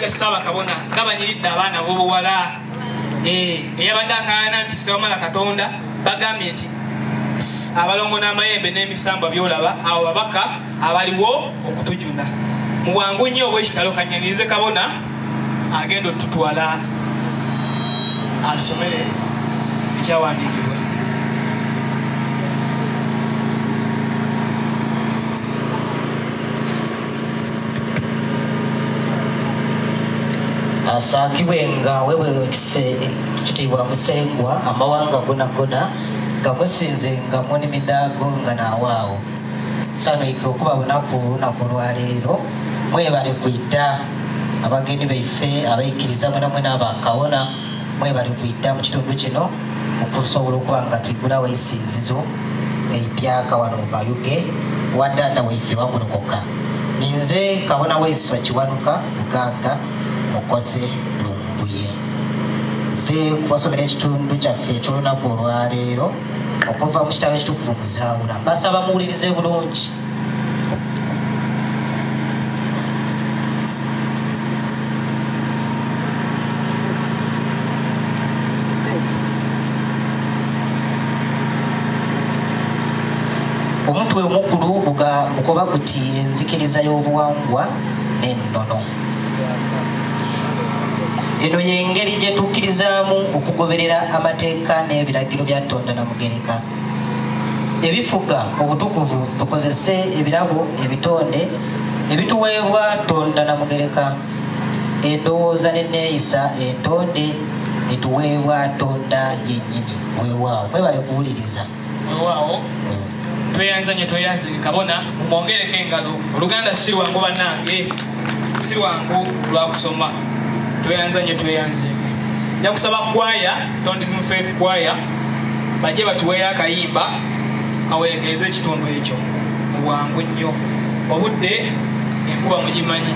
Saba kabona ngabanyirida abaana bobuwala eyabadde akaana nti sewamala katonda bagambye nti abalongo n'amayembe n'emisamba byolaba abo babaka abaliwo okutujuna mu bwangu nnyo obwekitalo kanyanize kabona agenda otutwala asomere ekyawandiikibwa. Asakibwenga wewe kitibwa musengwa amawanga gona gamusinze nga muni midago nga nawaawo sano ikokuba lunaku lwaleero mwebale kwita abagenyi baife abaikiriza mwe n'abakawona mwebale kwita mu kitundu kino okusobola okuba nga twigulawo eisinzizo eipyaka wano mu Mayuge waddaada waife bamulokoka. Ninze kabona waiswa Kiwanuka Lugagga Mukose Lumbuye ze kubasomera ekitundu kyaffe eky'olunaku olwaleero okuva mu kitabo ekitukuvu mu Zaabula. Mbasaba muwulirize bulungi. Omutwe omukulu kuba kuti enzikiriza y'obuwangwa n'ennono. Eno y'engeri gye tukkirizaamu okugoberera amateeka n'ebiragiro bya Katonda na Mugereka. Ebifuga obutukuvu tukozese ebirabo ebitonde ebituweebwa Katonda na Mugereka. Endowooza n'enneeyisa entonde etuweebwa Katonda yennyini. Weewaawo mwebale kuwuliriza. Weewaawo tweyanzanye kabona mwongereko engalo. Oluganda si lwangu bannange, si lwangu lwa kusoma. Tweyanzanye. Nja kusaba kwaya, Tondizimu Faith kwaya, bajje batuweeyo akayimba awerekeze ekitundu ekyo mu bwangu nnyo. Obudde enkuba mugimanyi.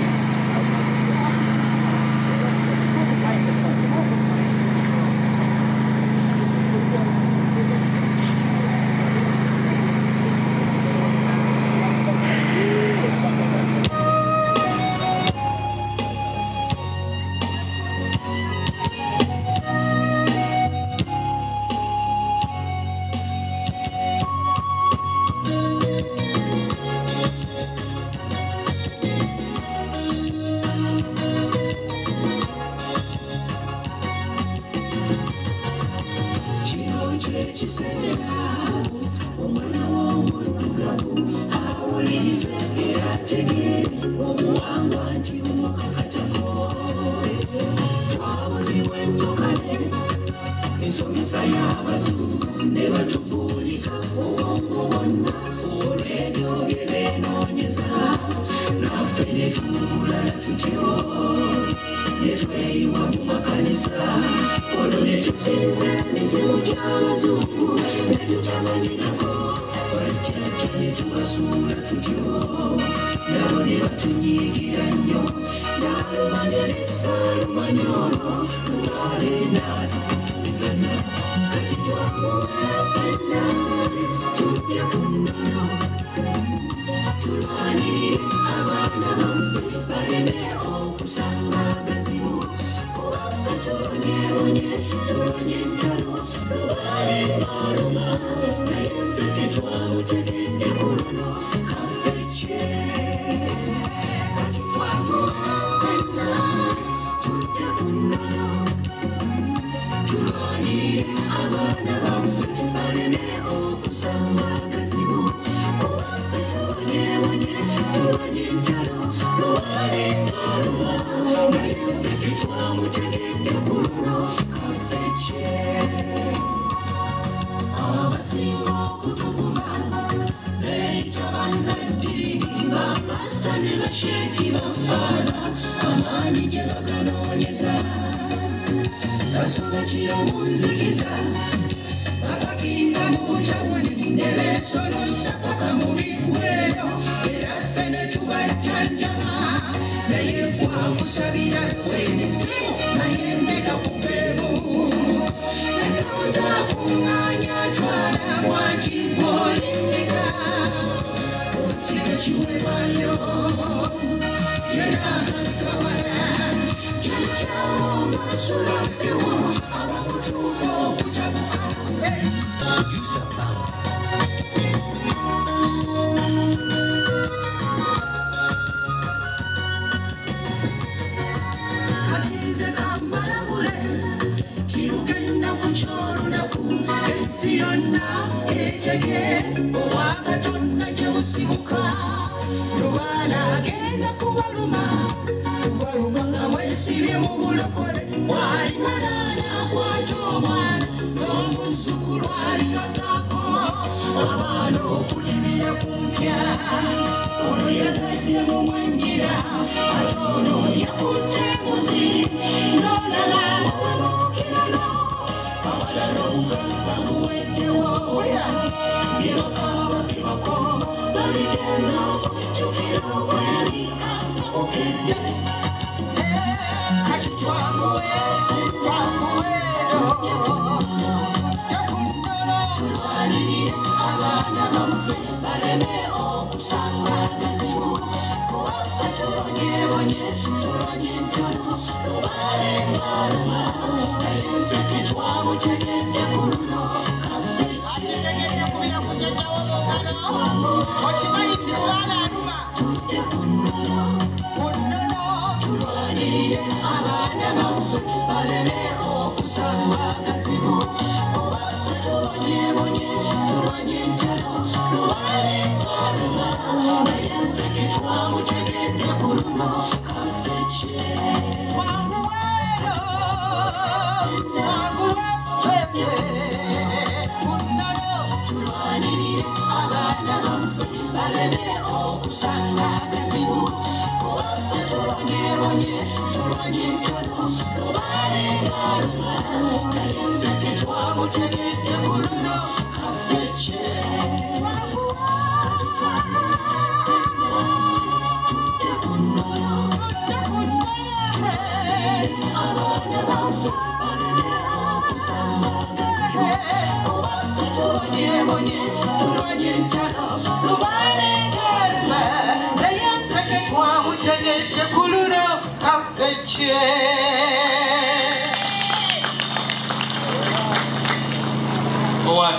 What you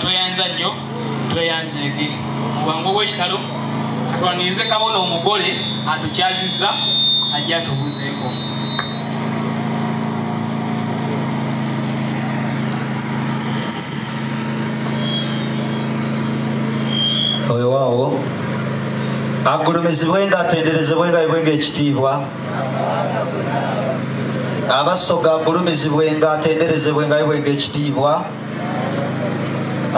Tweyanza nnyo tweyanza egiri bwangu bwekitalo katwanirize kabona omugole atukyazizza ajja atubuzeeko. oyo waawo agulumizibwe nga atenderezebwe nga bibwenga ekitiibwa abasoga agulumizibwe nga atenderezebwe nga bibwenga ekitiibwa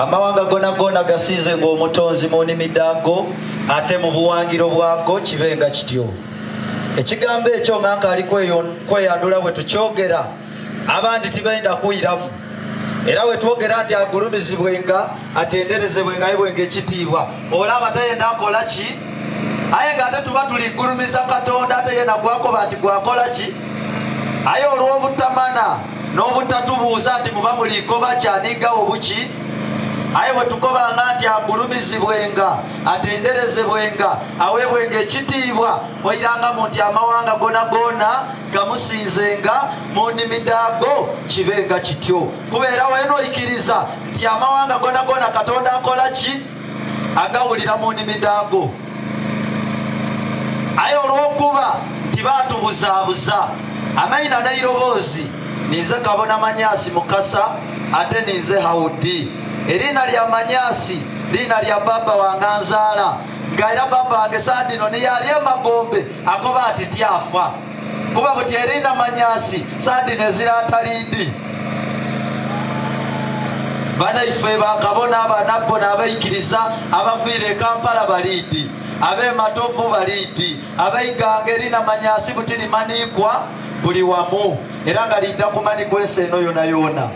amawanga gona gona gasiize ng'omutonzi mu nnimi daago ate mu buwangiro bwago kibenga kityo. Ekigambo ekyo nga nkaali kweyandula bwe tukyogera abandi tibenda kuyiramu era bwe twogera nti agulumizibwe nga atenderezebwe nga bibwenga ekitiibwa olaba tayenda nkola ki aye nga ate tuba tuligulumiza Katonda ate yena gwakoba ati gwakola ki aye olw'obutamana n'obutatubuuza nti muba mulikoba kyanigawo buki aye bwe tukobanga nti agulumizibwenga atenderezebwenga aweebwenga ekitiibwa oyiranga mu nti amawanga gona gona gamusinzenga mu nnimi daago kibenga kityo kubeera weenoyikiriza nti amawanga gona gona Katonda akola ki agawulira mu nnimi daago aye olw'okuba tibaatubuzaabuza amaina n'eiroboozi nize Kabona Manyasi Mukasa ate nize Hawudi erina lya Manyasi lina lya baba wanganzaala nga era baba wange sandino niyali emagombe akoba ati tyafa kuba buti erina Manyasi sandino eziratalindi banaife bakabona abanabbo n'abayikiriza abaviire Kampala balidi ab'ematovu balidi abaiganga erina Manyasi buti limanikwa buli wamu era nga lidda kumanikwa ensi eno yona yona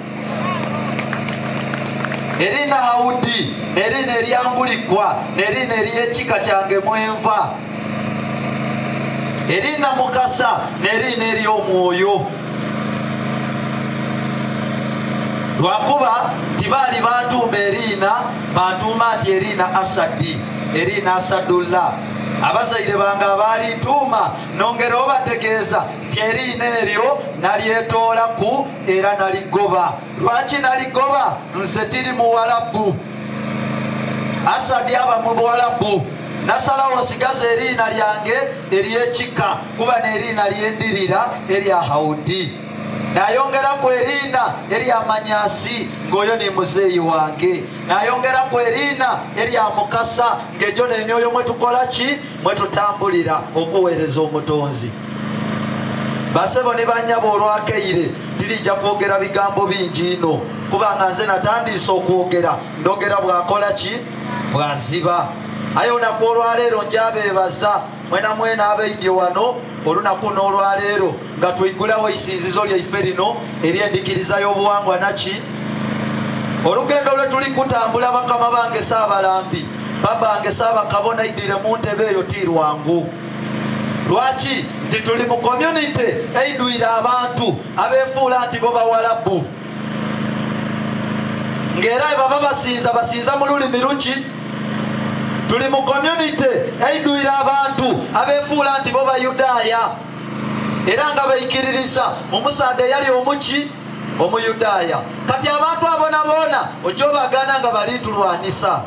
erina Hawudi erina eryangulikwa erina ery'ekika kyange mwenva erina Mukasa nerina ery'omwoyo lwakuba tibaali bantuuma erina bantuuma nti erina Asadi erina Asadullah abazaire bange abaali ntuuma nongera obategeeza nti erina eryo nalyetoolaku era naligoba. Lwaki naligoba? Nze tiri Muwarabu, Asadi aba mu Buwarabu. Nasalawo nsigaza erina lyange ery'ekika kuba n'erina lyendirira erya Hawudi. Nayongeraku erina erya Manyasi ng'oyo ni muzeeyi wange. Nayongeraku erina erya Mukasa ng'egyo n'emyoyo mwe tukola ki mwe tutambulira okuweereza omutonzi. Basebo ne bannyabo olwakeire tirijja kwogera bigambo bingi ino kubanga nze natandise okwogera ndogera bwakola ki bwaziba. Aye olunaku olwaleero njabeebaza mwena mwena abeidye wano olunaku n'olwaleero nga twigulawo isinzizo lyaife lino eryendikiriza y'obuwangwa naki olugendo lwe tuli kutambula bakama bange Saabalambi babange Saabakabona idire mu ntebe eyo ti lwangu. Lwaki? Nti tuli mu community eidwira abantu abeefuula nti bo Bawarabu ng'era baba basinza mu lulimi luki. Tuli mu community eidwira abantu abeefuula nti bo Bayudaaya era nga bayikiririza mu musande yali omuki omuyudaaya. Kati abantu abona bona ojjo bagana nga balitulwanisa.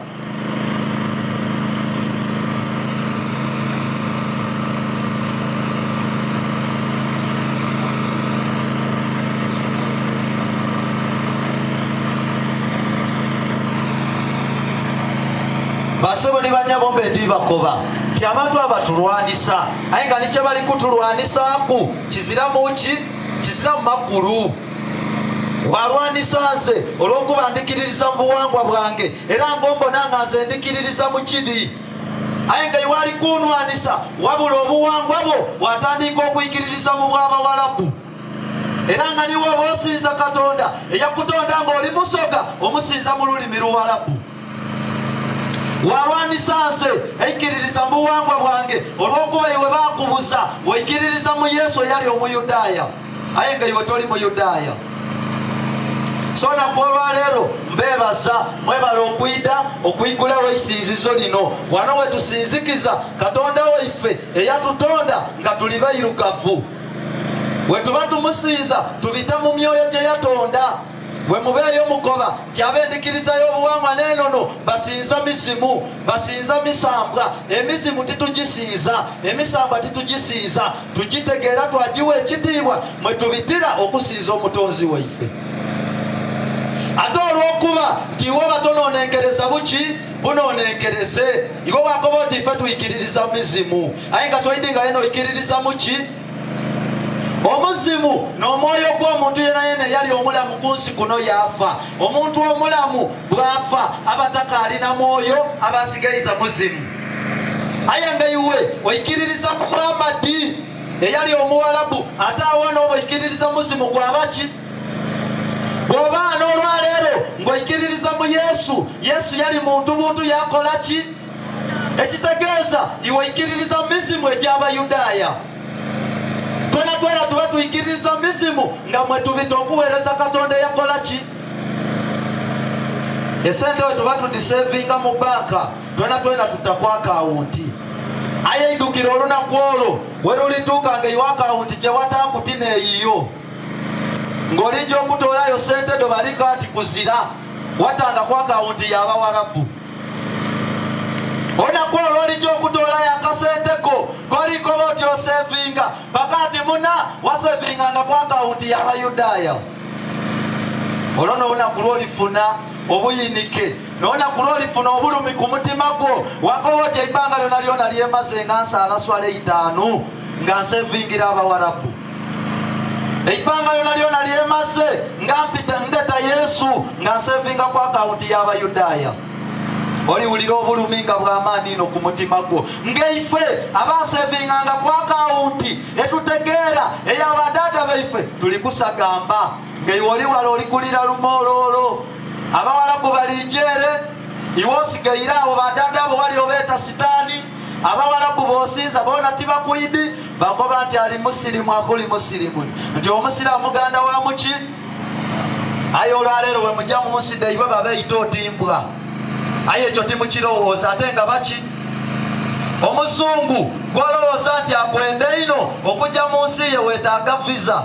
basebo ne banyabo mbedi bakoba ti abantu abatulwanisa aye nga nikye bali kutulwanisaku kizira muki kizira mu makulu walwanisa nze olw'okuba ndikiririza mu buwangwa bwange era ngombona nga nze ndikiririza mu kibi aye nga iwali kunwanisa wabula obuwangwa bwo watandika okuyigiririza mu bw'abawalabu era nga niwe oba osinza katonda eyakutonda ng'oli musoga omusinza mu lulimi luwalabu walwanisa nze eyigiririza mu buwangwa bwange olw'okuba iwe bakubuza weigiririza mu yesu eyali omuyudaaya aye nga iwe toli muyudaaya so nakwolwaleero mbebaza mwebala okuyigulawo eisinzizo lino wano wetusinzikiza katonda waife eyatutonda nga tuli bairugavu wetuba tumusinza tubita mu myoyo gye yatonda bwe mubeeyo mugoba ti abendikirizayo obuwangwa n'enono basinza mizimu basinza misambwa emizimu titugisinza emisambwa titugisinza tugitegeera twagiwa ekitiibwa mwe tubitira okusinza omutonzi waife ate olw'okuba nti iwe batononenkereza buki bunonenkereze iwe bwakoba oti ife tuyikiririza mizimu aye nga twidinga yeno oyikiririza muki omuzimu n'omwoyo gw'omuntu yenayena yali omulamu ku nsi kuno yafa omuntu omulamu bwafa abataka alina mwoyo abasigaiza muzimu aye nga iwe oyikiririza Muhammadi eyali omuwalabu ate awo n'oba oyikiririza muzimu gwabaki bw'obaana olwaleero ng'oyikiririza mu yesu yesu yali muntu yakola ki ekitegeeza iwe oyikiririza mizimu egy'abayudaaya twena tuba tuyikiririza mizimu nga mwe tubita okuweereza katonda yakola ki esente we tuba tudisevinga mu banka twena tutakwa akawunti aye idukira olunaku olwo werulituuka nga iwe akawunti gye watakuti neeyiyo ng'olijja okutoolayo sente do baliko ati kuzira watanga ku akawunti y'abawalabu onaku olwo olijja okutoolayo akasente ko kolikoba oti osevinga bakati muna wasevinganga ku akawunti y'abayudaaya olwo n'olunaku lwolifuna obuyinike n'olunaku lwolifuna obulumi ku mutima gwo wakoba oti ebbanga lyona lyona lyemaze nga nsaala swala 5 nga nsevingira abawalabu eibanga lyona lyona lyemaze nga ndeta yesu nga nsevinga ku akawunti y'abayudaaya oliwulira obulumi nga bw'amaani ino ku mutima gwo ng'eife abasevinganga ku akawunti etutegeera ey'abadada baife tuli kusagamba ng'eiwe oli wala olikulira lumooloolo abawalabu balinjeere iwe osigaire awo badada abo wali obeeta sitaani abawalabu b'osinza boona tibakwidi bagoba nti ali musirimu akuli musirimu nti omusiraamu muganda wa muki aye olwaleero we mujja mu nsi deibwe babeeyita otimbwa aye ekyo timukirowooza ate nga baki omuzungu gwolowooza nti akwende ino okujja mu nsi ye weetaaga visa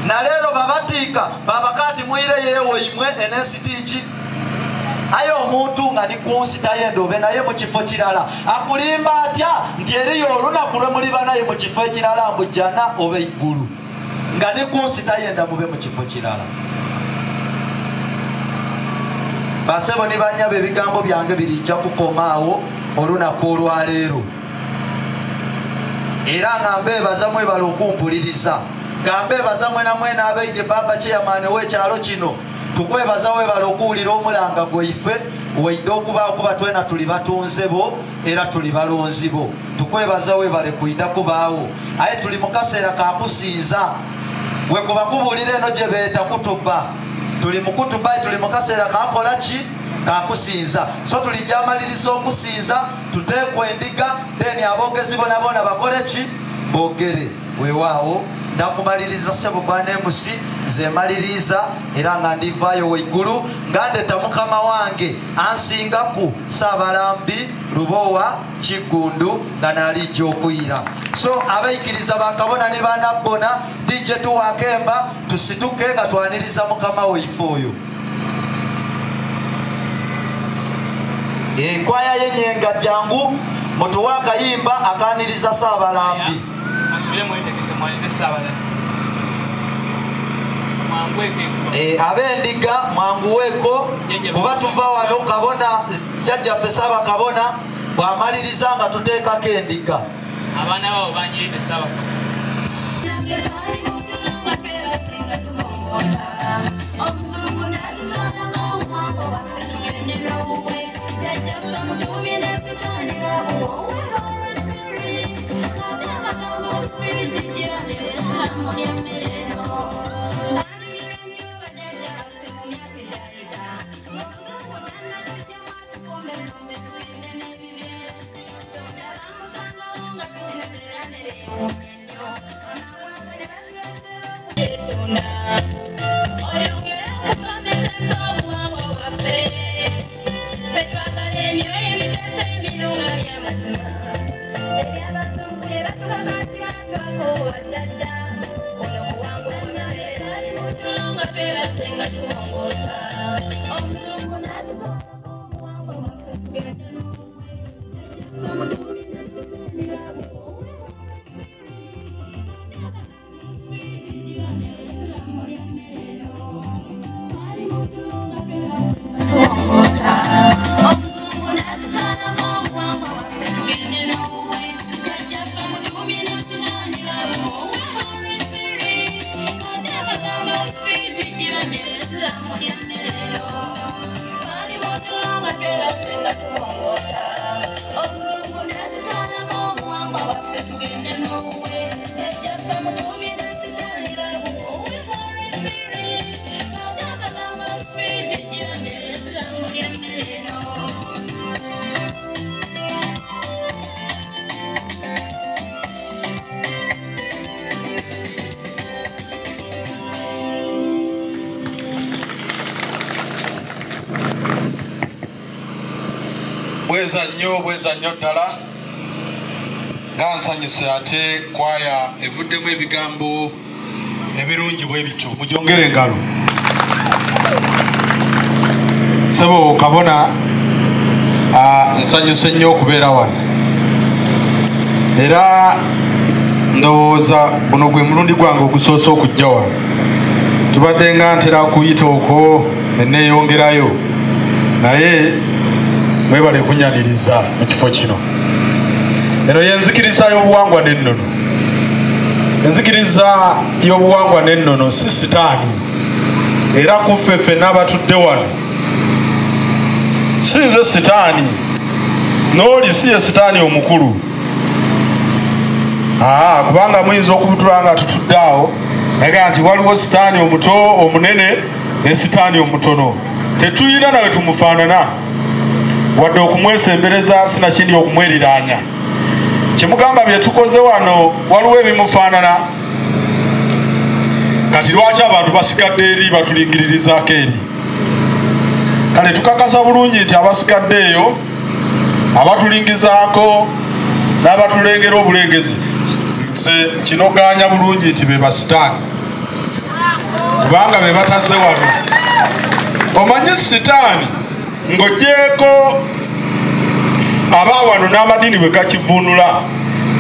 naleero babatiika babakati mwire yeewoimwe enensi tiiki aye omuntu nga ni ku nsi tayenda obe naye mu kifo kirala akulimba atya nti eriyo olunaku lwe muliba naye mu kifo ekirala mbujjana obe igulu nga ni ku nsi tayenda mube mu kifo kirala basebo ne banyaba ebigambo byange birijja kukomaawo olunaku olwaleero era nga mbeebaza mwebala okumpuliriza nga mbeebaza mwena mwena abeide baba chairman w'ekyalo kino tukwebaza webala okuwulira omulanga gwaife waidde okuba twena tuli batunze bo era tuli balonzi bo tukwebaza webale kuyita kubaawo aye tuli mu kaseera ka kusinza wekuba kubuulira eno gye beeta kutuba tuli mu kutuba tuli mu kaseera kakola ki kakusinza so tulijja amaliriza okusinza tuteekwa endiga deni aboogezi bona boona bakole ki boogere weewaawo ndakumaliriza sebo bwana emusi nze maliriza era nga ndivaayo waigulu nga ndeta mukama wange ansingaku Saabalambi Lubowa Kiggundu nga nalijja okuyira so abayikiriza bakabona ne banabbona dijje tuwakemba tusituke nga twaniriza mukama waife oyo enkwaya y'enyenga jangu mutuwa akayimba akaniriza Saabalambi abendiga mwanguweko kuba tuva wano kabona jjajjaffe Ssaabakabona bw'amaliriza nga tuteekako endiga. Abaana babo banyiridde Ssaabakabona. bweza nnyo ddala nga nsanyuse ate kwaya evuddemu ebigambo ebirungi bwe bityo. Mujongere engalo. Ssebo Kabona nsanyuse nnyo okubeera wano era ndowooza guno gwe mulundi gwange ogusoose okujja wano. Tubadde nga ntera kuyita okwo neneeyongerayo naye mwebale kunyaniriza mu kifo kino. Eno yenzikiriza y'obuwangwa n'ennono. Enzikiriza y'obuwangwa n'ennono si sitaani era kuffe ffenna abatudde wano si nze sitaani n'oli si ye sitaani omukulu. Kubanga muyinza okubutula nga tutudde awo naga nti waliwo sitaani omuto omunene ne sitaani omutono. Tetuyina nawe tumufaanana wadde okumwesembereza sinakindi okumweriraanya. Kyemugamba bye tukoze wano waliwo ebimufaanana kati lwaki abantu basigadde eri batulingiririzaako eri. Kale tukakasa bulungi nti abasigadde eyo abatulingizaako n'abatulengera obulengezi nze kinoganya bulungi nti be basitaani kubanga be batazze wano. Omanyi sitaani ng'ogyeko abawano n'amadini bwe gakivunula.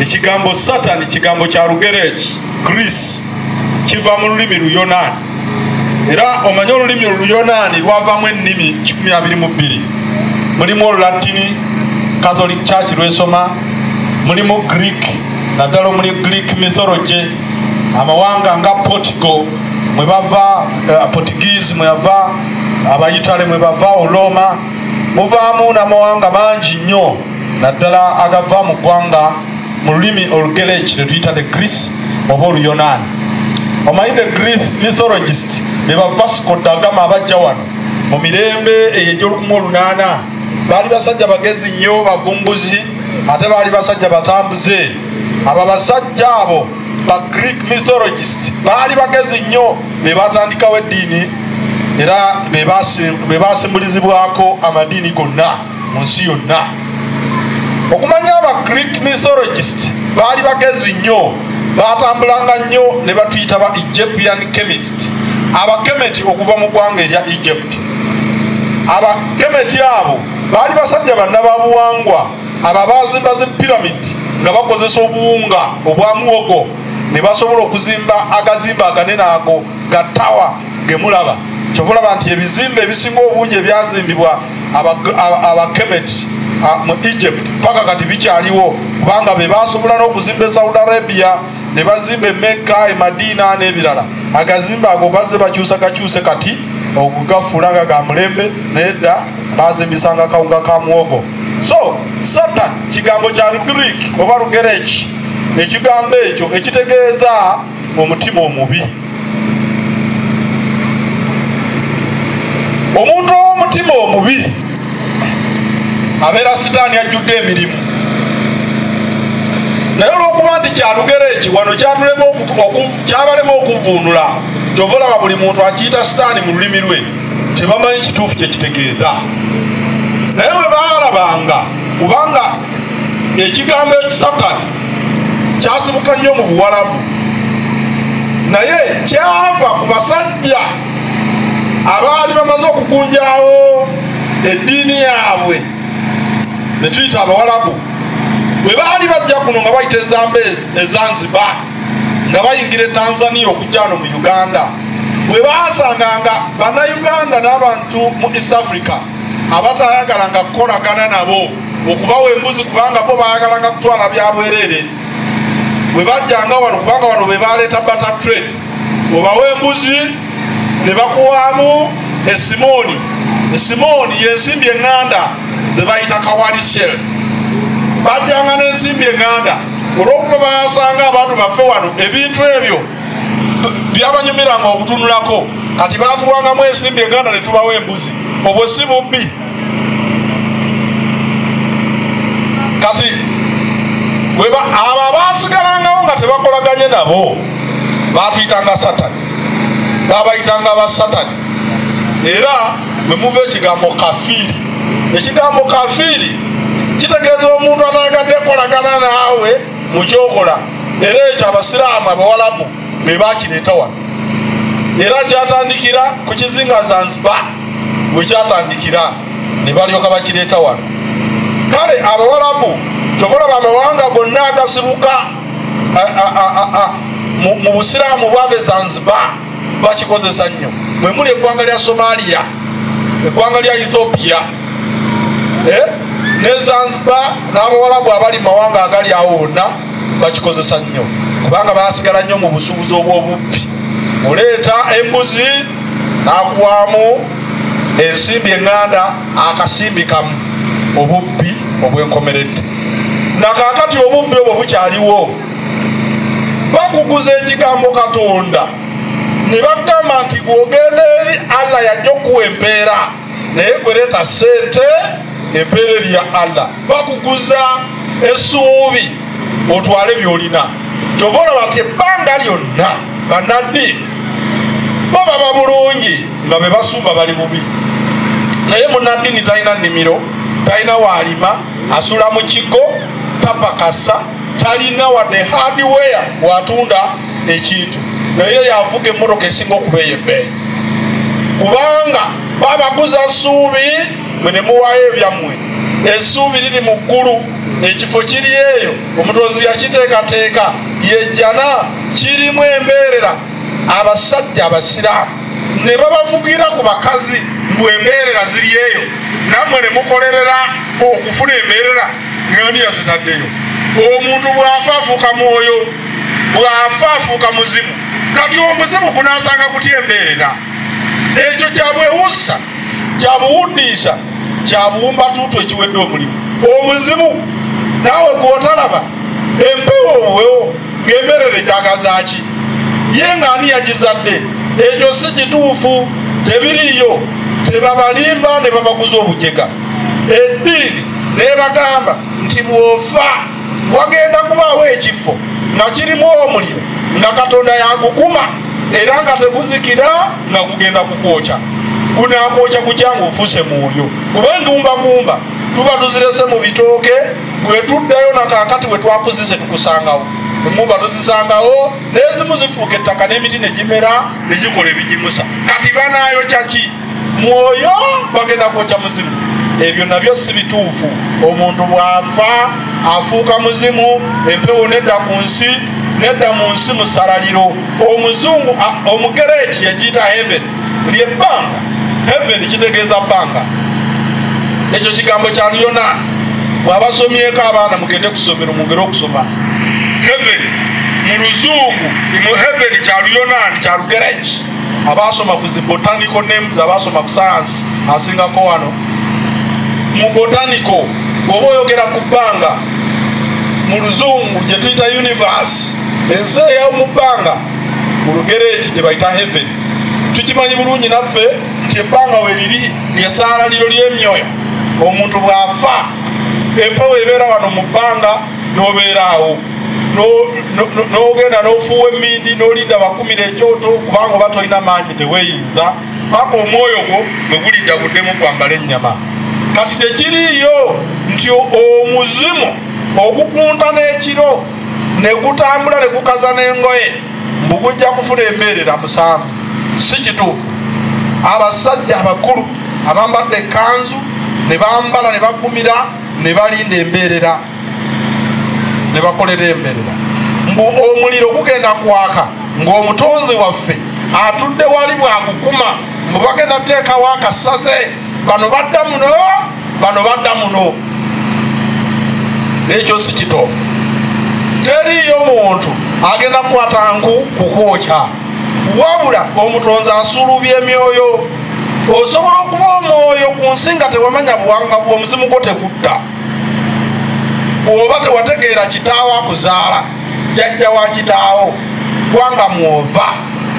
Ekigambo Satani kigambo kya Lugereki Greece kiva mu lulimi Luyonaani era omanyi olulimi Luyonaani lwavamu ennimi 12. Mulimu Olulatini Catholic Church lwesoma, mulimu Greek naddala omuli Greek mythology amawanga nga Portugal mwe bava Portuguese mwe bava Abayitale mwe bava Oloma muvaamu n'amawanga mangi nnyo naddala agava mu ggwanga mu lulimi Olugereki tetuyita the Greece oba Oluyonaani. Omanyi the Greek mythologist be ba Vasco da Gama abajja wano mu mirembe egy'olukumi-8 baali basajja bagezi nnyo bavumbuzi ate baali basajja batambuze. Abo basajja abo ba Greek mythologist baali bagezi nnyo be batandikawo eddiini era be basimbulizibwako amadiini gonna mu nsi yonna. Okumanya aba Greek mythologist baali bagezi nnyo batambulanga nnyo ne batuyita ba Egyptian chemist. Abakemeti okuva mu ggwanga erya Egypt. Abakemeti abo baali basajja bannababuwangwa ababazimba zi piramidi nga bakozesa obuwunga obwa muwogo ne basobola okuzimba agazimba aganene ago ga tawa gemulaba. Kyovulaba nti ebizimbe ebisinga obungi ebyazimbibwa abakemeti mu Egypt paka kati bikyaliwo kubanga be basobola n'okuzimba Saudi Arabia ne bazimba Mecca, Madina n'ebirala. Agazimba ago bazze bakyuse kati okugafuula nga ga mulembe nedda bazimbisanga kawunga ka muwogo. So Satan kigambo kya Greek oba Lugereki, ekigambo ekyo ekitegeeza omutima omubi. Omuntu w'omutima omubi abeera Sitaani ajjudde emirimu. Naye olw'okuba nti kya Lugereki wano kyabalema okuvuunula, kyova olaba buli muntu akiyita Sitaani mu lulimi lwe tebamanyi kituufu kye kitegeeza. Naye bwe baalabanga kubanga ekigambo Sataani kyasibuka nnyo mu Buwarabu, naye kyava ku basajja abaali bamaze okukunjaawo eddiini yaabwe ne tuyita Abawarabu. Bwe baali bajja kuno nga bayita Zanzibar nga bayingira e Tanzania okujja no mu Uganda, bwe baasanganga bannayuganda n'abantu mu East Africa abatayagalanga kukolagana nabo okubawa embuzi kubanga bo bayagalanga kutwala bya bwereere, bwe bajjanga wano kubanga wano bwe baleeta barter trade, obawa embuzi ne bakuwaamu esimooni. Esimooni y'ensimbi eŋŋanda ze bayita kawali shells. Bajjanga n'ensimbi eŋŋanda olw'okuba basanga abantu baffe wano ebintu ebyo byabanyumiranga okutunulako, kati baatuwangamu ensimbi eŋŋanda ne tubawa embuzi. Obwo si bubbi. Kati abo abaasigalangawo nga tebakolaganye nabo baatuyitanga Satani, babayitanga Abasatani. Era bwe muva ekigambo kafiiri, ekigambo kafiiri kitegeeza omuntu atayagadde kolagana naawe mu kyokola. Era ekyo Abasiraamu Abawarabu be bakireeta wano, era kyatandikira ku kizinga Zanzibar. Bwe kyatandikira ne balyoka bakireeta wano. Kale Abawarabu tokolaba amawanga gonna agasibuka mu Busiraamu bwave Zanzibar bakikozesa nnyo. Bwe muli eggwanga lya Somalia, eggwanga lya Ethiopia ne Zanzibar n'Abawarabu abali mawanga agali awo wonna bakikozesa nnyo kubanga basigala nnyo mu busuubuzi obw'obubbi. Oleeta embuzi n'akuwaamu ensimbi eŋŋanda akasimbi kamu, obubbi obwenkomeredde. Nakaakati obubbi obwo bukyaliwo. Bakuguza ekigambo Katonda ne bagamba nti bw'ogenda eri Allah yajja okuwa empeera naye gwe leeta ssente, empeera eri ya Allah. Bakuguza essuubi otwale by'olina. Kyova olaba nti ebbanga lyonna bannaddiini bo baba bulungi nga be basumba bali bubi. Naye munnaddiini talina nnimiro, talina waalima, asula mu kigo, tapakasa, talina wadde hardware watunda ekintu, naye yavuga emmotoka esinga okubeeya ebbeeyi kubanga babaguza ssuubi mwe ne muwaayo ebyammwe. Essuubi liri mu ggulu, ekifo kiri eyo, omutonzi yakiteekateeka yejjana, kirimu embeerera. Abasajja Abasiraamu ne babavugira ku bakazi mbwe embeerera ziri eyo, nammwe ne mukolerera okufuna embeerera ng'ani yazitaddeyo. Omuntu bw'afa afuuka mwoyo, bw'afa afuuka muzimu. Kati omuzimu gunaasanga kutya embeerera? Ekyo kyabwewussa, kyabuwundiisa, kyabuwumbatuutu ekiwedde omulimu. Omuzimu naawe gw'otalaba empewo obuwewo ng'embeerera egyagazaaki ye ng'ani yagizadde? Ekyo si kituufu, tebiriyo. Tebabalimba ne babaguza obujega. Eddiini nebagamba nti bw'ofa wagenda kubaawo ekifo nga kirimu omuliro nga Katonda yagukuma era nga teguzikira nga gugenda kukwokya. Gunakwokya kutya ng'ofuuse mwoyo? Kubanga gumbagumba tuba tuzirese mu bitooke, bwe tuddayo nakaakati bwe twakuzise tukusangawo. Emumba tuzisangawo n'ezimu zifuuka ettaka n'emiti ne gimera ne gikola ebigimusa. Kati banaayokya ki? Mwoyo bagenda kwokya muzimu. Ebyo nabyo si bituufu. Omuntu bw'afa afuuka muzimu, empewo nedda ku nsi, nedda mu nsi musalaliro. Omuzungu Omugereeki yagiyita heaven, lyebbanga. Heaven kitegeeza bbanga. ekyo kigambo kya Luyonaani. Bw'abasomyeko abaana mugende kusomera mwongere okusoma. Heaven mu Luzungu mu heaven kya Luyonaani kya Lugereki. Abasoma ku zi botanical names, abasoma ku science asingako wano. Mu botanical bw'oba oyogera ku bbanga mu Luzungu gye tuyita universe, ensi ey'omu bbanga mu Lugereki gye bayita heaven. Tukimanyi bulungi naffe nti ebbanga we liri lyesaalaliro ly'emyoyo. Omuntu bw'afa empewo ebeera wano mu bbanga n'obeeraawo n'ogenda n'ofuuwa emmindi n'olidda bakumira ekyoto kubanga oba tolina maanyi teweeyinza paka omwoyo gwo bwe gulidda buddemu kwambala ennyama. Kati tekiriiyo nti omuzimu ogukunta n'ekiro ne gutambula ne gukaza n'engoye mbu gujja kufuna embeerera musanvu. Si kituufu. Abasajja abakulu abambadde ekkanzu ne bambala ne bagumira ne balinda embeerera ne bakolera embeerera. Mbu omuliro gugenda kwaka ng'omutonzi waffe atudde wali bwagukuma mbu bagenda teekawo akasaze, bano badda muno bano badda muno. Ekyo si kituufu. Teriiyo muntu agenda kukwata nku kukwokya, wabula omutonzi asuulubya emyoyo. Osobola okuba omwoyo ku nsi nga tewamanya buwanga bw'omuzimu gwo tegudda, oba tewategeera kitaawo akuzaala jjajja wa kitaawo gwanga mwova,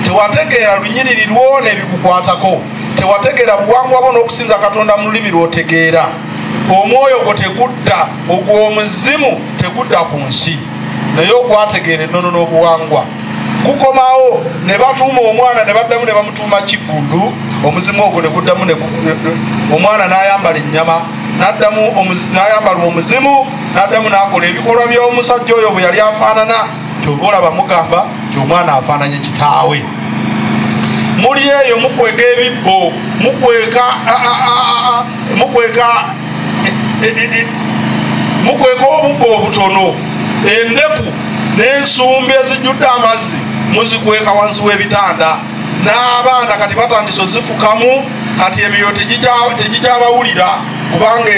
tewategeera lunyiriri lwo n'ebikukwatako, tewategeera buwangwa bwo n'okusinza Katonda mu lulimi lw'otegeera. Omwoyo gwo tegudda, ogw'omuzimu tegudda ku nsi, naye ogwategeera ennono n'obuwangwa gukomawo. Ne batuuma omwana ne baddamu ne bamutuuma Kiggundu. Omuzimu ogwo ne guddamu omwana n'ayambala ennyama n'ayambala omuzimu n'addamu n'akola ebikolwa by'omusajja oyo bwe yali afaanana. Kyova olaba mugamba ti omwana afaananye kitaawe. Muli eyo mukweka ebibbo, mukweka obubbo obutono, endeku n'ensumbi ezijjudde amazzi muzikweka wansi w'ebitanda. N'abaana kati batandise ozifukamu, kati ebyo tegikyabawulira kubanga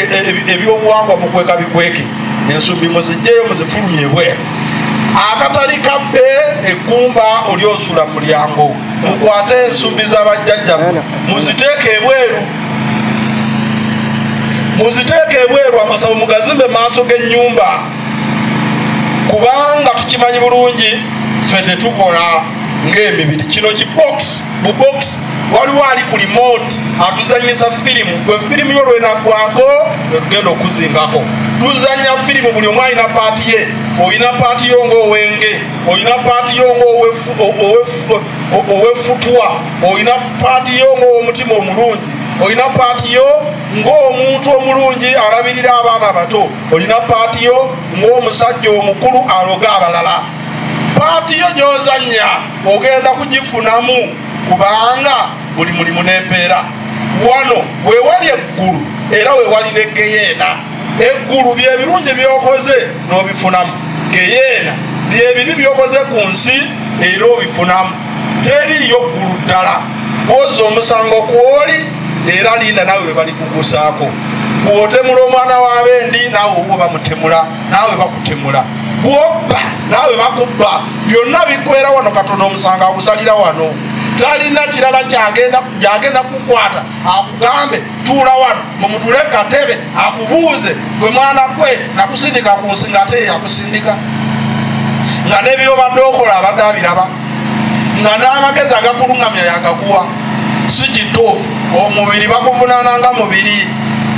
ebyobuwangwa mukweka bikweke. Ensumbi muzijjeyo muzifulumye ebweru. Akatali kabbe eggumba oli osula mu mulyango, mukwate ensumbi z'abajjajja muziteeke ebweru, muziteeke ebweru. Amasavu mugazimbe maaso g'ennyumba kubanga tukimanyi bulungi ffe tetukola ng'emibiri. Kino kibox bubox waliwo ali ku remote atuzanyisa firimu. Gwe firimu yo lwenagwako egenda okuzingako. Tuzanya firimu, buli omu alina paati ye. Olina paati yo ng'owenge, olina paati yo ng'owefutwa, olina paati yo ng'owomutima omulungi, olina paati yo ng'omuntu omulungi alabirira abaana abato, olina paati yo ng'omusajja omukulu aloga abalala. Paati yo gy'ozannya ogenda kugifunamu kubanga buli mulimu n'empeera. Wano weewali eggulu era weewali n'eggeyeena. Eggulu byebirungi byokoze n'obifunamu, geyeena byebibi byokoze ku nsi era obifunamu. Teriiyo ggulu ddala. Bwoza omusango kwoli era linda naawe we bali kugusaako. Bw'otemula omwana w'abendi naawe obwo bamutemula, naawe bakutemula. Bw'obba naawe bakubba. Byonna bikwera wano. Katonda omusango agusalira wano. Talina kirala gyagenda kukwata akugambe tuula wano mumutule katebe akubuuze gwe mwana gwe nakusindika ku nsi nga ate yakusindika, nga n'ebyobadde okola abadde abiraba, nga n'amagezi agakuluŋŋamya yagakuwa. Si kituufu. Omubiri bakuvunaana nga mubiri.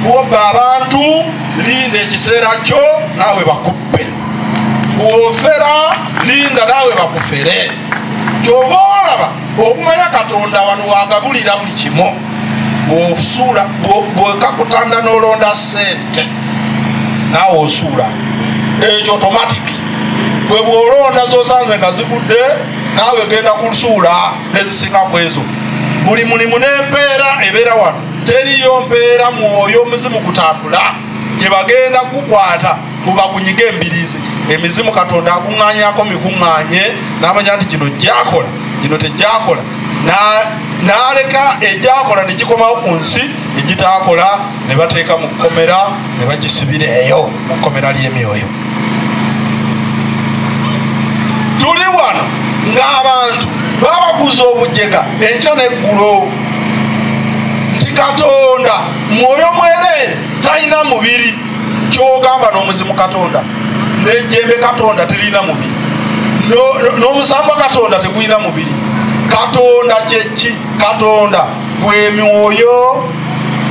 Bw'obba abantu linda ekiseera kyo naawe bakubbe. Bw'ofera linda naawe bakufere. Kyova olaba okumanya Katonda wano wagabulira buli kimu. Bw'osuula bwekakutanda n'olonda ssente naawe osuula ekyo automatic. Bwe bw'olonda z'osanze nga zigudde naawe genda kusuula nezisinga ku ezo. Buli mulimu n'empeera ebeera wano. Teriyo mpeera mwoyo omuzimu kutambula gye bagenda kukwata mubagunyiga embirizi. Emizimu Katonda akuŋŋaanyako mikuŋŋaanye n'amanya nti kino gyakola kino tegyakola, n'aleka egyakola ne gikomawo ku nsi egitakola ne bateeka mu kkomera ne bagisibira eyo mu kkomera ly'emyoyo. Tuli wano ng'abantu babaguza obujega enkya n'eggulo nti Katonda mwoyo mwereere talina mubiri. Kyogamba n'omuzimu Katonda n'ejjembe Katonda terina mubiri, n'omusamba Katonda tegulina mubiri. Katonda kyeki? Katonda gwe mwoyo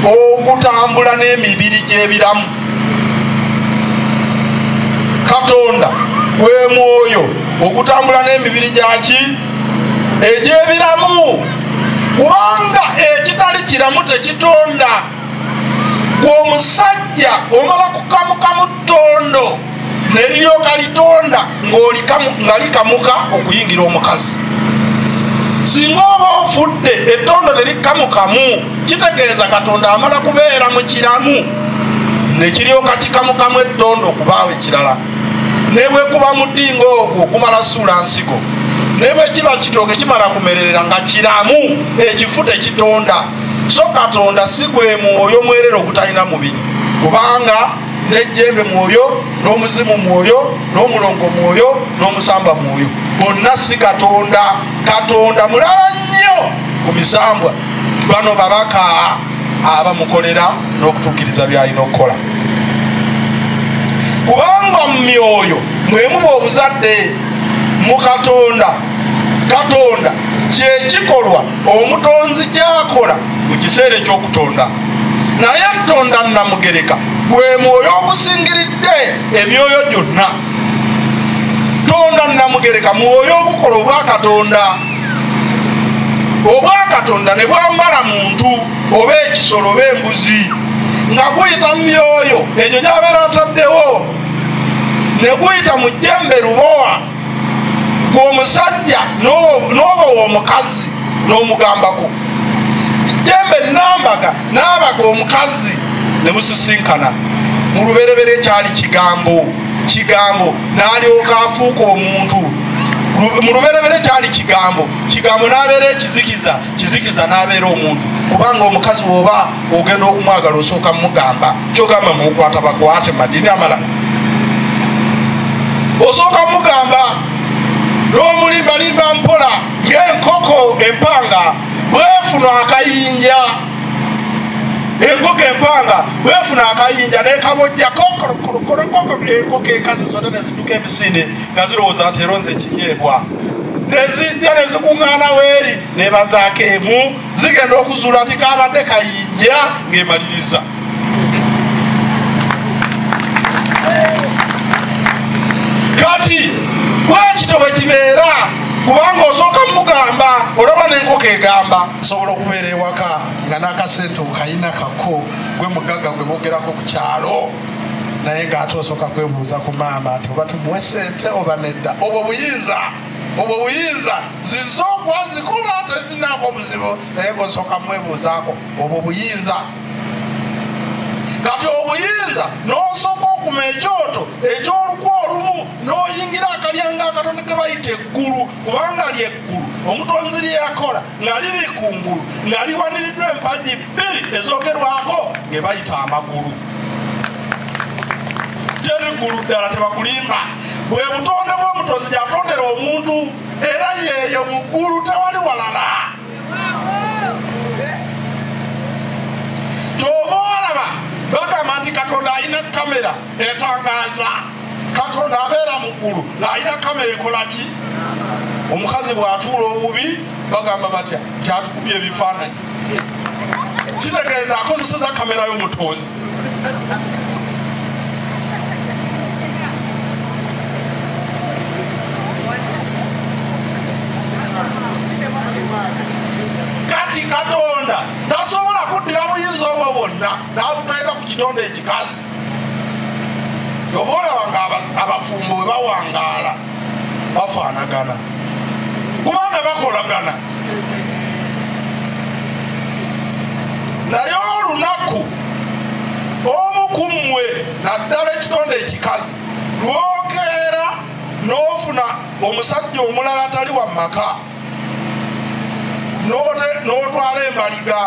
ogutambula n'emibiri gy'ebiramu. Katonda gwe mwoyo ogutambula n'emibiri gyaki? Egy'ebiramu. Kubanga ekitali kiramu tekitonda. Omusajja omala kukamukamu ttondo neryoka litonda nga likamuka okuyingira omukazi. Singa oba ofudde ettondo terikamukamu, kitegeeza Katonda amala kubeera mu kiramu nekiryoka kikamukamu ettondo okubaawo ekirala. Ne bwe kuba mudingo ogwo kumala suula nsigo, ne bwe kiba kitooke kimala kumererera nga kiramu, ekifu tekitonda. So Katonda si gwe mwoyo mwerere ogutalina mubiri, kubanga n'ejjembe mwoyo, n'omuzimu mwoyo, n'omulongo mwoyo, n'omusamba mwoyo, bonna si Katonda. Katonda mulala nnyo ku misambwa bano babaka abamukolera n'okutuukiriza by'alina okukola. Kubanga mu myoyo mwe muba obuzadde mu Katonda. Katonda kyekikolwa omutonzi kyakola mu kiseera ekyokutonda. Naye Katonda Namugereka gwe mwoyo ogusingiridde emyoyo gyonna. Katonda Namugereka mwoyo ogukola obwa Katonda. Obwa Katonda ne bwambala muntu oba ekisolo oba embuzi nga guyita mu myoyo egyo gy'abeera ataddewo, ne guyita mu jjembe lubowa gw'omusajja n'oba w'omukazi n'omugambako. Jjembe nambaga n'abaga omukazi ne musisinkana. Mu lubereberye kyali kigambo, kigambo n'alyoka afuuka omuntu. Mu lubereberye kyali kigambo, kigambo n'abeera ekizikiza, kizikiza n'abeera omuntu. Kubanga omukazi bw'oba ogenda okumwagala osooka mugamba, kyogamba mukwata bakwate madini amala, osooka mugamba n'omulimbalimba mpola ng'enkoko empanga bwefuna akayinja. Enkoko empanga bwefuna akayinja n'ekabojja kokorokorokoro, enkoko enkazi zonna ne zidduka emisinde nga zirowooza nti eronze ekinyeebwa, ne zijja ne zikuŋŋaana weeri ne bazaako emu, zigenda okuzuula nti kaabadde kayinja ng'emaliriza. Kati bwekito bwe kibeera, kubanga osooka mugamba olaba n'enkoko egamba. Osobola okubeera ewaka nga n'akasente okayina kako, gwe mugagga gwe bogerako ku kyalo, naye ng'ate osooka kwebuuza ku maama nti oba tumuwe sente oba nedda. Obwo buyinza zizo okuba zikola tezinaako obuzibu, naye ng'osooka mwebuuzaako obwo buyinza. Kati obuyinza n'osooka okuma ekyoto eky'olukwa olumu n'oyingira akalyanga akatono ke bayita eggulu, kubanga lyeggulu omutonzi lyeyakola nga liri kungulu nga liwaniriddwa empagi bbiri ezoogerwako ge bayita amagulu. Teriggulu ddala tebakulimba. Bwe butonde bw'omutonzi gy'atondera omuntu, era yeeyo mu ggulu tewali walala. Ky'oba olaba bagamba nti Katonda alina kamera etangaaza. Katonda abeera mu ggulu ng'alina kamera ekola ki? Omukazi bw'atuula obubi bagamba batya nti atukubye ebifaananyi. Kitegeeza akozeseza kamera y'omutonzi. Kati Katonda tasobola kuddira buyinza obwo bwonna n'abuteeka ku kitonde ekikazi. Oba olaba ng'abafumbo bwe bawangaala bafaanagana, kubanga bakolagana. Naye olunaku omu ku mmwe naddala ekitonde ekikazi lwokeera n'ofuna omusajja omulala atali wa maka, n'otwala embaliga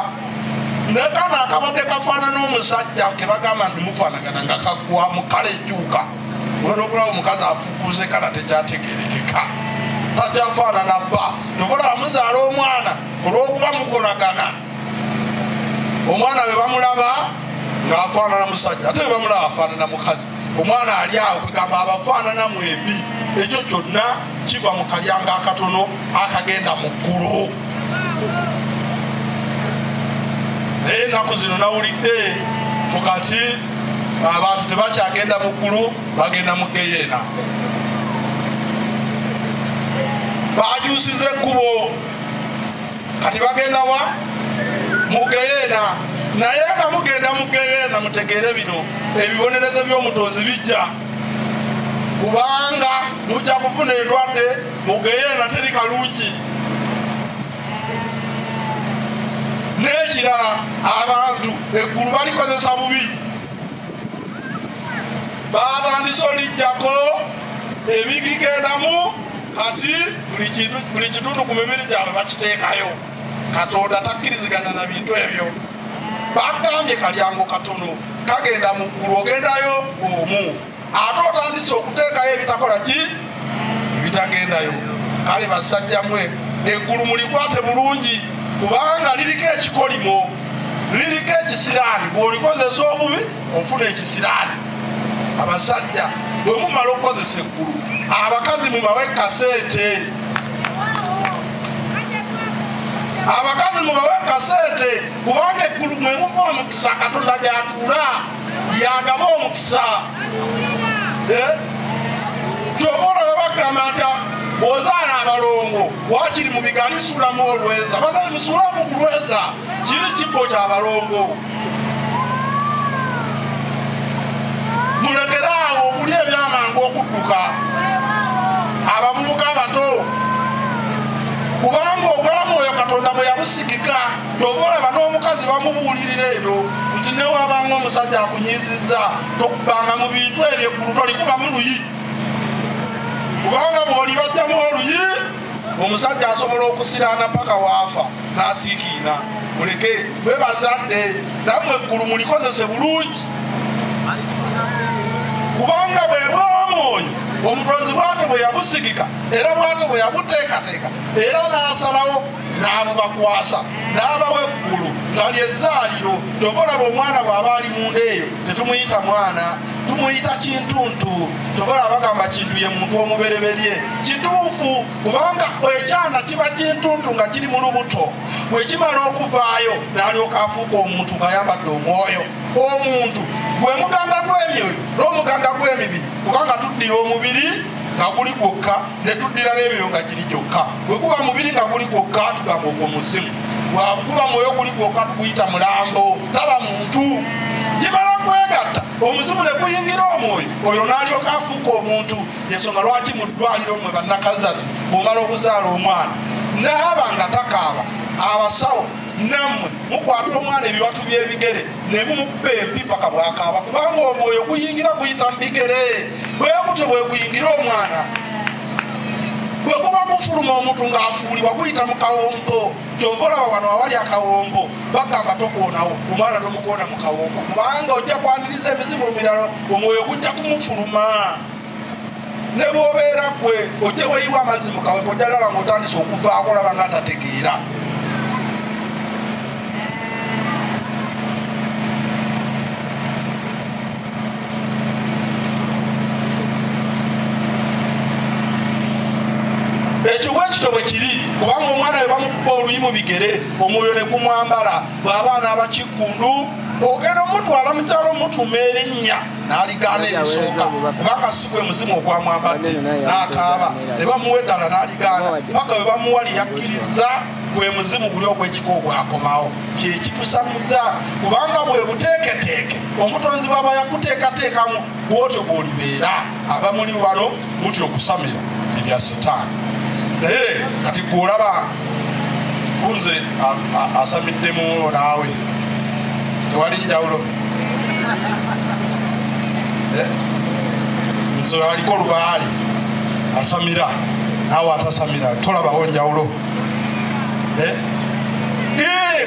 nekana akabadde kafaanana omusajja kebagamba nti mufaanagana nga kagwa mukale ejjuuka olwokulaba omukazi afukuze kala tekyategerekeka takyafaanana bba tokola muzaala omwana olwokuba mukolagana omwana we bamulaba ngaafaanana musajja ate we bamulaba afaanana mukazi omwana ali awo kwegamba abafaanana mwembi ekyo kyonna kiva mu kalyanga akatono akagenda mu ggulu naye ennaku zino nawulidde mukati abantu tebakyagenda mu ggulu bagenda mu geyeena bajusiza ekkubo kati bagenda wa mu geyeena naye nga mugenda mu geyeena mutegeere bino ebibonerezo by'omutonzi bijja kubanga mujja kufuna endwadde mu geyeena teri kalungi n'ekirala abantu eggulu balikozesa bubi batandise olijjako ebigigendamu kati buli kitundu ku mibiri gyabwe bakiteekayo katonda takkiriziganya na bintu ebyo bagambye kalyango katono kagenda mu ggulu ogendayo omu ate otandise okuteekayo ebitakola ki ebitagendayo kale basajjamwe eggulu mulikwate bulungi kubanga liriko ekikolimo liriko ekisiraani bw'olikozesa obubi ofuna ekisiraani abasajja bwe mumala okukozesa eggulu abakazi mubawe kaseete abakazi mubawe kaseete kubanga eggulu mwe muva omukisa katonda gyatuula yagaba omukisa kyobola babagamba nti ozaala abalongo wakiri mu bigali sulamu olweza banaye musulamu ku lweza kiri kibbo kyabalongo mulekeraawo okuli ebyamangu okudduka abavubuka abato kubanga obulamu oyo katonda bwe yabusigika tobolaba n'omukazi bamubuulirira ebyo nti newabanga omusajja akunyizizza tokubanga mu bintu ebyo eggulu tolikubamu luyi kubanga bw'oli bajjamu oluyi omusajja asobola okusiraana paka waafa n'asiikiina muleke bwebazadde nammwe eggulu mulikozese bulungi kubanga bweba omwoyo omutonzi bwate bwe yabusigika era bwate bwe yabuteekateeka era n'asalawo n'abubakwasa n'abawa eggulu nga lyezaaliro tobolaba omwana bw'aba ali munda eyo tetumuyita mwana tumuyita kintuntu tobola bagamba kintu ye muntu omubereberye kituufu kubanga ekyana kiba kintuntu nga kiri mu lubuto bwe kimala okuvaayo n'alyoka afuuka omuntu ng'ayambadde omwoyo omuntu gwe muganga gw'emyoyo n'omuganga gw'emibiri kubanga tuddira omubiri nga guli gwokka ne tuddira n'ebyo nga giri gyokka bwe guba mubiri nga guli gwokka tugamba ogwo muzimu bwaguba mwoyo guli gwokka tuguyita mulambo taba muntu gimala kwegatta omuzimu ne guyingira omwoyo oyo n'alyoka afuuka omuntu ensonga lwaki mu ddwaliro mwe bannakazana bw'omala okuzaala omwana naaba nga takaaba abasawo nammwe mukwata omwana ebibatu by'ebigere ne mumukuba empipa kabwakaaba kubanga omwoyo guyingira guyita mu bigere bwe gutyo bwe guyingira omwana bwe kuba gufuluma omuntu ng'afuulibwa guyita mu kawombo kyova olaba wano awali akawombo bagamba tokwonawo omwana tomukwona mu kawombo kubanga ojja kwaniriza ebizibu ebirala omwoyo gujja kumufuluma ne bw'obeera gwe ojje weyiwa amazzi mu kawombo ojja laba ng'otandise okuvaako olaba ng'atategeera ekyo bwekito bwe kiri kubanga omwana we bamukuba oluyi mu bigere omwoyo ne gumwambala bw'abaana abakiggundu ogenda omutwala mukyalo omutuuma erinnya n'aligaana ebisooka kubanga si gwe muzimu ogwamwambadde n'akaaba ne bamuwa eddala n'aligaana paka we bamuwali yakkiriza gwe muzimu guli ogw'ekika ogwakomawo kyekitusamiza kubanga bwe buteeketeeke omutonzi bw'aba yakuteekateekamu bwotyo bw'olibeera abamuli wano mutya okusamira erya setaani naye kati gwolaba kunze asamiddemu naawe tewali njawulo nze aliko olubaali asamira naawe atasamira tolabawo njawulo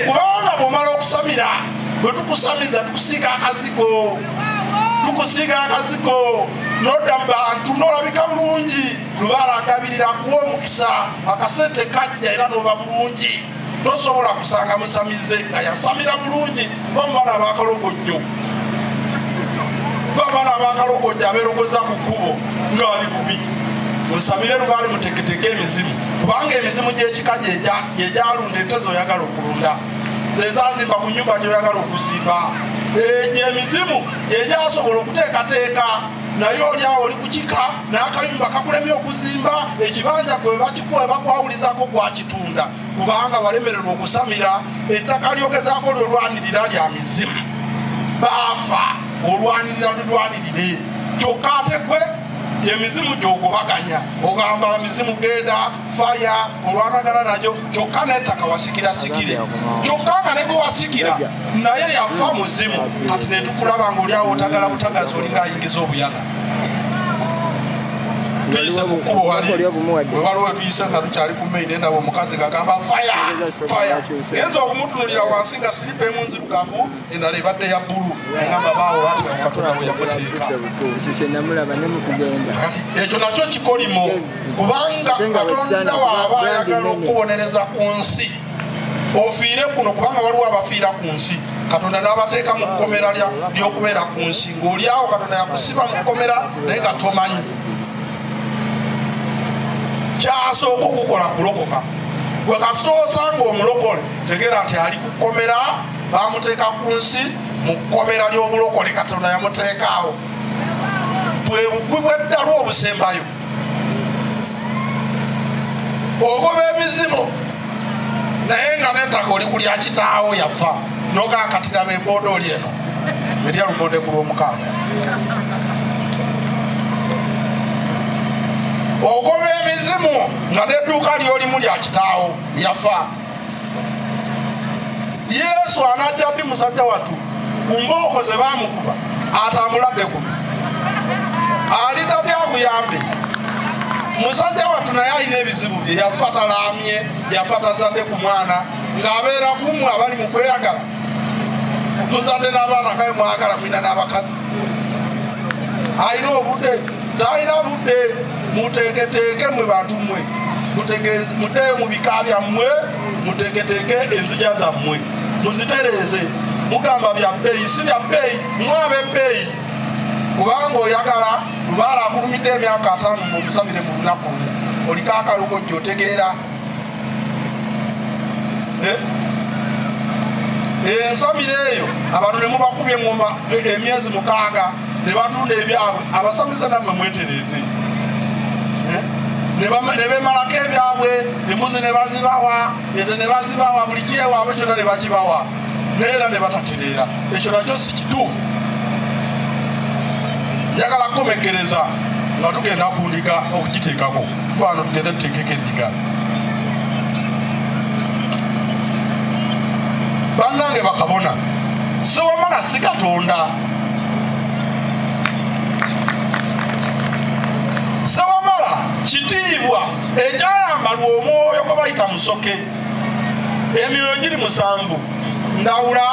kubanga kubanga bw'omala okusamira bwe tukusamiza tukusiiga akazigo nodda mu bantu n'olabika bulungi Lubaale agabirira kuwa omukisa akasente kajja era n'oba bulungi tosobola kusanga musamize nga yasamira bulungi bamala abakalogojja abeerogoza mu kkubo ng'ali bubi musamire Lubaale muteketeke emizimu kubanga emizimu gy'ekika gyegyalunda ente zoyagala okulunda zezazimba ku nnyumba gyoyagala okuzimba emizimu gyegyasobola okuteekateeka naye oli awo oli kukika n'akayumba kakulemye okuzimba ekibanja kwe bakikuwa bakwawulizako gwakitunda kubanga walemererwa okusamira ettaka lyogezaako lyolwanirira lya mizimu baafa olwanirira lulwanirire kyokka ate gwe emizimu gyogobaganya ogamba emizimu genda faya olwanagana nayo kyokka n'ettaka wasikirasikire kyokka nga ne gwe wasikira naye yafa muzimu kati netukulaba nga oli awo otagala butagazi olinga ayingiza obuyaga tuyise ku kkubo wali wewaliwo tuyise nga tukyali ku maini endaba omukazi gagamba faya genza okumutunulira wansi nga siripa emu nzirugavu endala ebadde ya bbulu egamba baawo ati katonda bwe yamuteeka ekyo nakyo kikolimo kubanga katonda waaba ayagala okubonereza ku nsi ofiire kuno kubanga waliwo abafiira ku nsi katonda n'abateeka mu kkomera ly'okubeera ku nsi ng'oli awo katonda yakusiba mu kkomera naye nga tomanyi kyasooka okukola kulokoka gwe kasita osanga omulokole tegeera nti ali ku kkomera bamuteeka ku nsi mu kkomera ly'obulokole katonda yamuteekaawo bwe bugwi bw'eddalu obusembayo ogoba emizimu naye nga n'ettaka oli kulya kitaawo yafa n'ogaakatira b'embooda oli eno erya lumonde ku lw'omukaaga ogoba emizimu nga n'edduuka ly'olimu lya kitaawo yafa Yesu anajja ddi musajja wattu ku mbooko ze baamukuba atambuladde kuno alina byabuyambe musajja wattu naye alina ebizibu bye yafa talaamye yafa tazadde ku mwana ng'abeera kummwe abali mu kweyagala tuzadde n'abaana kaye mwagala mwina n'abakazi alina obudde talina budde muteeketeeke mwe bantu mmwe muteeyo mu bika byammwe muteeketeeke enzija zammwe muzitereeze mugamba bya bbeeyi si bya bbeeyi mwabe bbeeyi kubanga oyagala Lubaale akulumidde emyaka 5 mumusabire mu lunaku oliko akalogojja otegeera ensabire eyo abantu ne mubakubye ngoma emyezi 6 ne batunda ebyabwe abasamiza nammwe mwetereeze ne bemalako ebyabwe embuzi ne bazibawa ente ne bazibawa buli kyewaabwe kyonna ne bakibawa neera ne batatereera ekyo nakyo si kituufu njagala kukomekereza nga tugenda ku ndiga okukiteekako twano tugende tuteekeko endiga bannange bakabona sewamala si katonda sewamala kitiibwa ekyayambalwa omwoyo gwe bayita musoke emyoyo giri 7 ndawula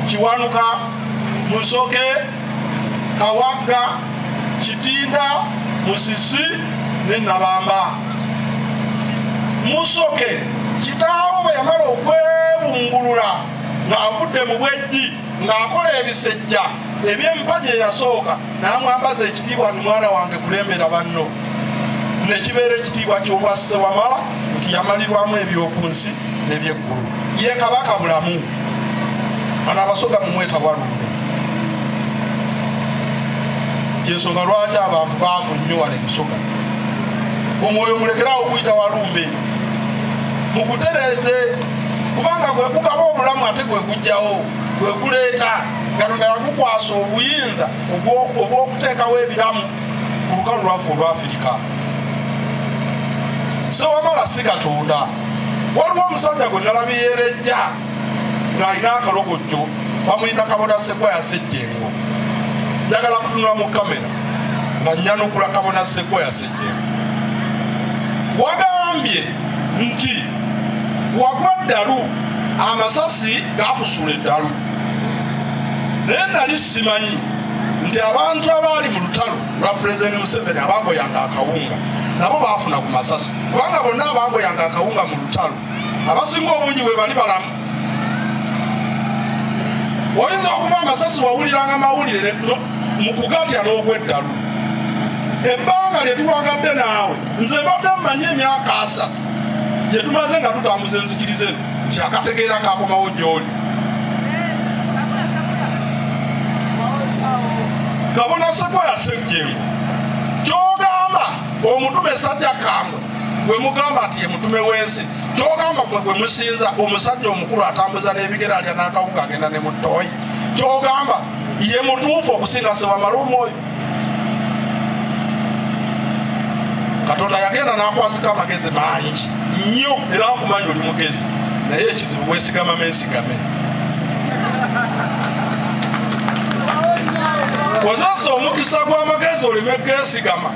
kiwanuka musoke kawagga kitinda musisi ne nabamba musoke kitaawo bwe yamala okwebungulula ng'avudde mu bwejji ng'akola ebisejja eby'empagi eyasooka n'amwambaza ekitiibwa nti mwana wange kulembera banno ne kibeera ekitiibwa ky'obwa Ssewamala nti yamalirwamu eby'oku nsi n'ebyeggulu ye kabaka bulamu bano abasoga mumweta Walumbe kyensonga lwaki abantu baavu nnyo wala ebisoga omwoyo mulekerawo okuyita Walumbe mugutereeze kubanga gwe kugaba obulamu ate gwe gujjawo gwe guleeta Katonda yagukwasa obuyinza obw'okuteekawo ebiramu ku lukalu lwaffe olwa Afirika. Ssewamala si Katonda. Waliwo omusajja gwe nalabiyeerejja ng'alina akalogojjo bamuyita Kabona Sequoia Ssejjengo. Njagala kutunula mu kamera nga nnyanukula Kabona Sequoia Ssejjengo. Wagambye nti wagwa ddalu amasasi gakusula eddalu naye nali simanyi nti abantu abaali mu lutalo lwa pulezidenti Museveni abagoyanga akawunga nabo baafuna ku masasi kubanga bonna abagoyanga akawunga mu lutalo abasinga obungi bwe bali balamu. Oyinza okuba amasasi wawuliranga mawulire mu kugatya n'ogw'eddalu ebbanga lye tuwangadde naawe nze badde mmanyi emyaka 3 gye tumaze nga tutambuza enzikirize nti akategeera kakomawo gy'oli. Kabona Sequoia Sejjengo kyogamba omutume Sajja Kambwe gwe mugamba ati ye mutume w'ensi kyogamba gwe musinza omusajja omukulu atambuza n'ebigere alya n'akawuka agenda ne mu ttooyi kyogamba ye mutuufu okusinga Ssebamalwa omwoyo. Katonda yagenda n'akwazika amagezi mangi nnyo era nkumanyi oli mugezi naye ekizibu weesigama mensigame. Kozesa omukisa gw'amagezi oleme geesigama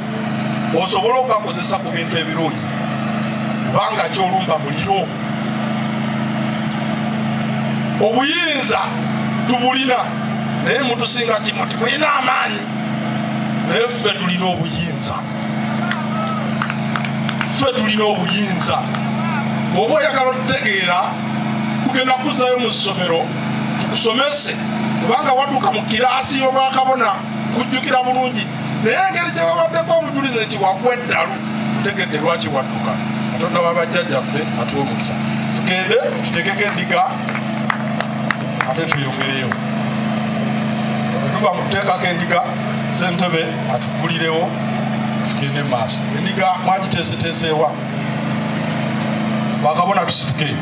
osobola okugakozesa ku bintu ebirungi kubanga kyolumba muliro. Obuyinza tubulina naye mutusinga kimu ti mulina amaanyi naye ffe tulina obuyinza. Tulina obuyinza. Oba oyagala okutegeera tugenda kuzayo mu ssomero tukusomese kubanga watuuka mu kiraasi y'obwakabona kujjukira bulungi naye engeri gye babaddeko obujulize nti wagwa eddalu tutegedde lwaki wadduka. Katonda wabajjajjaffe atuwa omukisa. Tugende tutegeko endiga ate tuyongereyo tuba mu kuteekako endiga Ssentebe atukulirewo tugende maaso. Endiga mwagiteeseteeseewa bakabona tusituke.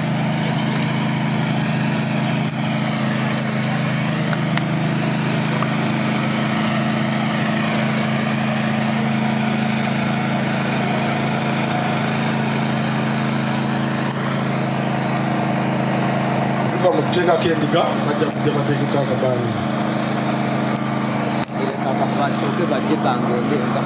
Tuba mu kuteekako endiga bajja kujja bateekeko akabaani basooke bajje bangondenga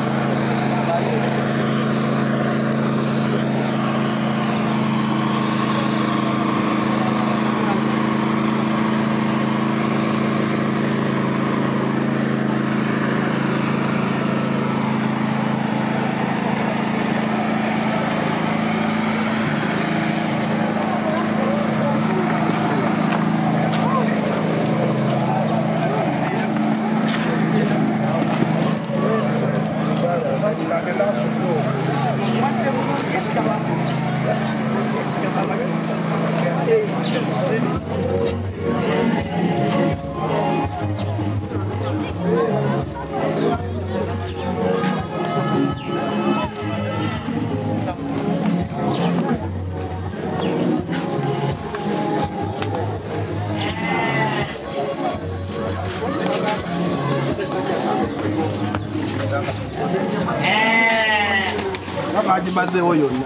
mazeho yonna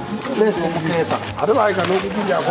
ate baika n'okugiryako